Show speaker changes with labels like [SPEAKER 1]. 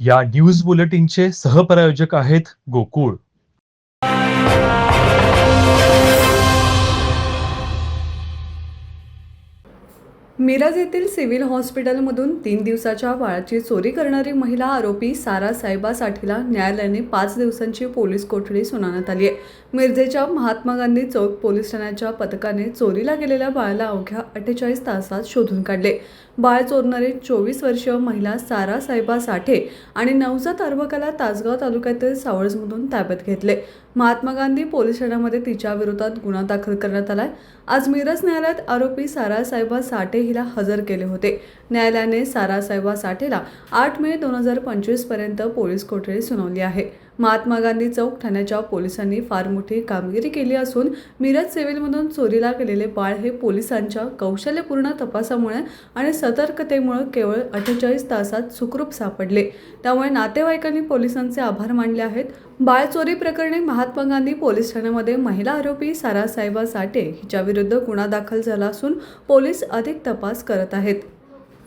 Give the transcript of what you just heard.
[SPEAKER 1] या न्यूज बुलेटिनचे सहप्रायोजक आहेत गोकुळ.
[SPEAKER 2] मिरज येथील सिव्हिल हॉस्पिटलमधून 3 दिवसाच्या बाळाची चोरी करणारी महिला आरोपी सारा साहेबा साठीला न्यायालयाने 5 दिवसांची पोलीस कोठडी सुनावण्यात आली आहे. मिरजेच्या महात्मा गांधी चौक पोलीस ठाण्याच्या पथकाने चोरीला गेलेल्या बाळाला अवघ्या 48 तासात शोधून काढले. बाळ चोरणारी 24 वर्षीय महिला सारा साहेबा साठे आणि नवजात अर्भकाला तासगाव तालुक्यातील सावळजमधून ताब्यात घेतले. महात्मा गांधी पोलीस ठाण्यामध्ये तिच्या विरोधात गुन्हा दाखल करण्यात आलाय. आज मिरज न्यायालयात आरोपी सारा साहेबा साठे हिला हजर केले होते. न्यायालयाने सारा साहेबा साठेला 8 मे 2025 पर्यंत पोलीस कोठडी सुनावली आहे. महात्मा गांधी चौक ठाण्याच्या पोलिसांनी फार मोठी कामगिरी केली असून मिरज सिव्हिलमधून चोरीला गेलेले बाळ हे पोलिसांच्या कौशल्यपूर्ण तपासामुळे आणि सतर्कतेमुळे केवळ 48 तासात सुखरूप सापडले. त्यामुळे नातेवाईकांनी पोलिसांचे आभार मानले आहेत. बाळ चोरी प्रकरणी महात्मा गांधी पोलीस ठाण्यामध्ये महिला आरोपी सारा साहेबा साठे हिच्या विरुद्ध गुन्हा दाखल झाला असून पोलीस अधिक तपास करत आहेत.